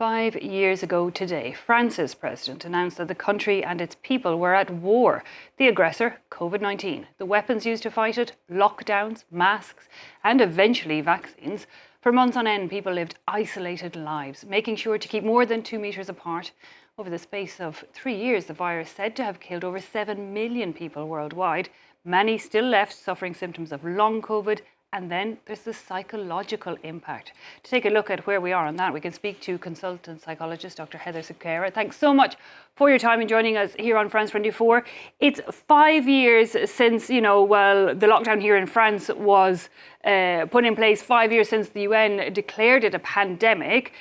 5 years ago today, France's president announced that the country and its people were at war. The aggressor, COVID-19. The weapons used to fight it, lockdowns, masks, and eventually vaccines. For months on end, people lived isolated lives, making sure to keep more than 2 meters apart. Over the space of 3 years, the virus said to have killed over 7 million people worldwide. Many still left suffering symptoms of long COVID. And then there's the psychological impact. To take a look at where we are on that, we can speak to consultant psychologist Dr. Heather Sequeira. Thanks so much for your time and joining us here on France 24. It's 5 years since, the lockdown here in France was put in place, 5 years since the UN declared it a pandemic.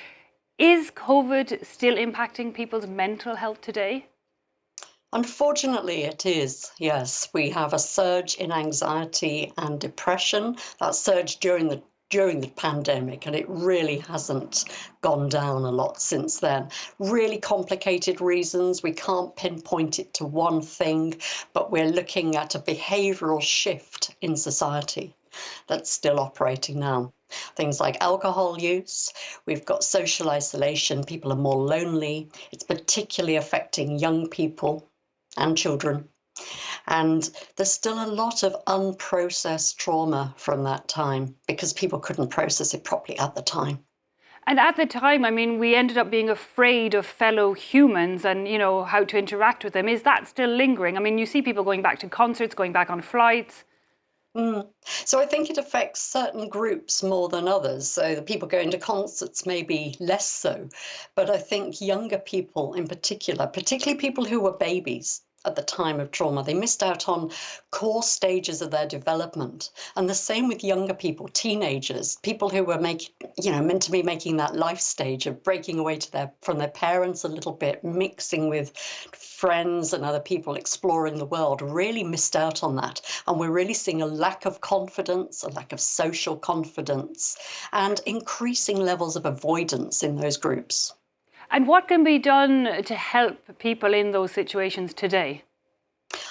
Is COVID still impacting people's mental health today? Unfortunately, it is, yes. We have a surge in anxiety and depression. That surged during the pandemic, and it really hasn't gone down a lot since then. Really complicated reasons. We can't pinpoint it to one thing, but we're looking at a behavioural shift in society that's still operating now. Things like alcohol use, we've got social isolation, people are more lonely. It's particularly affecting young people and children. And there's still a lot of unprocessed trauma from that time because people couldn't process it properly at the time. And at the time, we ended up being afraid of fellow humans and, how to interact with them. Is that still lingering? You see people going back to concerts, going back on flights. So I think it affects certain groups more than others. So the people going to concerts maybe less so. But I think younger people in particular, particularly people who were babies at the time of trauma, they missed out on core stages of their development. And the same with younger people, teenagers, people who were meant to be making that life stage of breaking away from their parents a little bit, mixing with friends and other people, exploring the world, really missed out on that. And we're really seeing a lack of confidence, a lack of social confidence, and increasing levels of avoidance in those groups. And what can be done to help people in those situations today?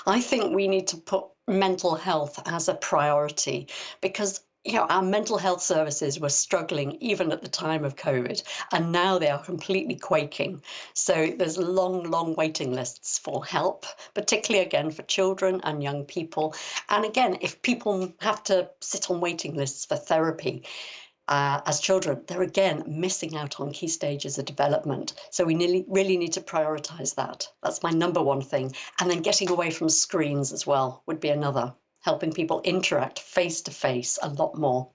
I think we need to put mental health as a priority because our mental health services were struggling even at the time of COVID, and now they are completely quaking. So there's long waiting lists for help, particularly again for children and young people. And again, if people have to sit on waiting lists for therapy, as children, they're again missing out on key stages of development. So we really need to prioritise that. That's my number one thing. And then getting away from screens as well would be another, helping people interact face to face a lot more.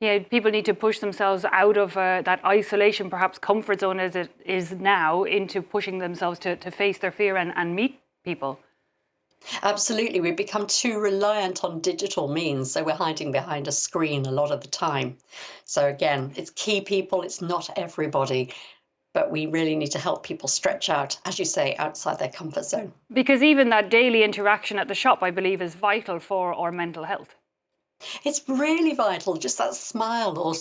Yeah, people need to push themselves out of that isolation, perhaps comfort zone as it is now, into pushing themselves to face their fear and meet people. Absolutely. We've become too reliant on digital means, so we're hiding behind a screen a lot of the time. So again, it's key people, it's not everybody, but we really need to help people stretch out, as you say, outside their comfort zone. Because even that daily interaction at the shop, I believe, is vital for our mental health. It's really vital, just that smile or,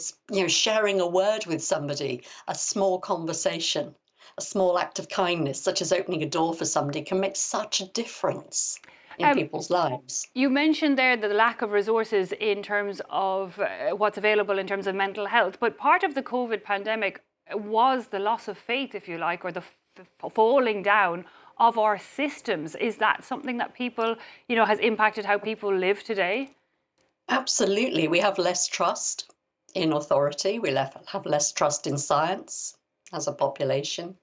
sharing a word with somebody, a small conversation. A small act of kindness, such as opening a door for somebody, can make such a difference in people's lives. You mentioned there the lack of resources in terms of what's available in terms of mental health, but part of the COVID pandemic was the loss of faith, if you like, or the falling down of our systems. Is that something that people, has impacted how people live today? Absolutely. We have less trust in authority. We have less trust in science as a population.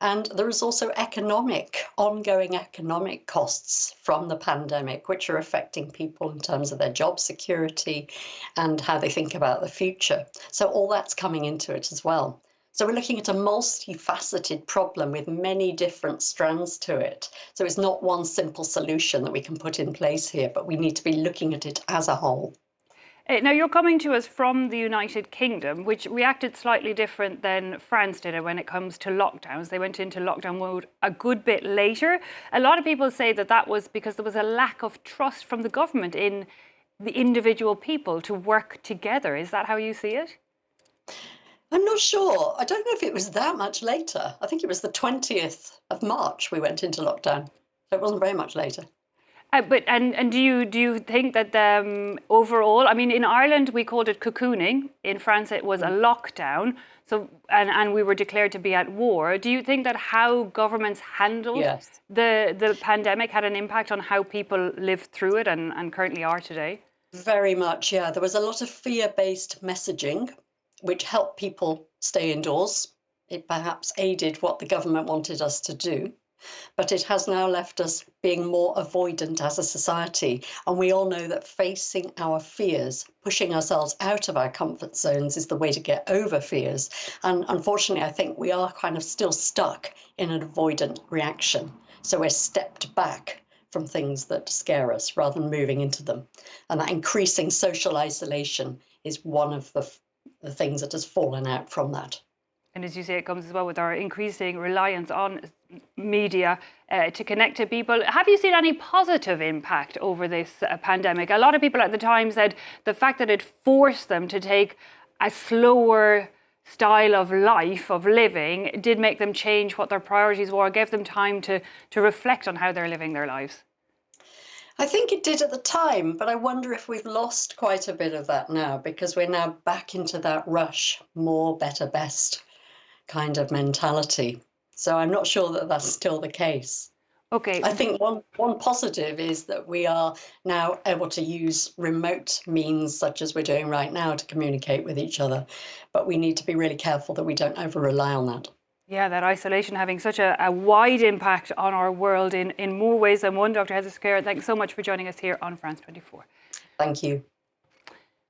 And there is also ongoing economic costs from the pandemic, which are affecting people in terms of their job security and how they think about the future. So all that's coming into it as well. So we're looking at a multifaceted problem with many different strands to it. So it's not one simple solution that we can put in place here, but we need to be looking at it as a whole. Now, you're coming to us from the United Kingdom, which reacted slightly different than France did when it comes to lockdowns. They went into lockdown mode a good bit later. A lot of people say that was because there was a lack of trust from the government in the individual people to work together. Is that how you see it? I'm not sure. I don't know if it was that much later. I think it was the 20th of March we went into lockdown. So it wasn't very much later. But do you think that overall, in Ireland we called it cocooning. In France it was a lockdown. So, and we were declared to be at war. Do you think that how governments handled Yes. the pandemic had an impact on how people lived through it and currently are today? Very much, yeah. There was a lot of fear-based messaging, which helped people stay indoors. It perhaps aided what the government wanted us to do, but it has now left us being more avoidant as a society. And we all know that facing our fears, pushing ourselves out of our comfort zones is the way to get over fears. And unfortunately, I think we are kind of still stuck in an avoidant reaction. So we're stepped back from things that scare us rather than moving into them. And that increasing social isolation is one of the things that has fallen out from that. And as you say, it comes as well with our increasing reliance on media to connect to people. Have you seen any positive impact over this pandemic? A lot of people at the time said the fact that it forced them to take a slower style of life, of living, did make them change what their priorities were, gave them time to reflect on how they're living their lives. I think it did at the time, but I wonder if we've lost quite a bit of that now, because we're now back into that rush, more, better, best kind of mentality. So I'm not sure that that's still the case. Okay. I think one positive is that we are now able to use remote means such as we're doing right now to communicate with each other, but we need to be really careful that we don't over rely on that. Yeah, that isolation having such a wide impact on our world in more ways than one. Dr. Sequeira, thanks so much for joining us here on France 24. Thank you.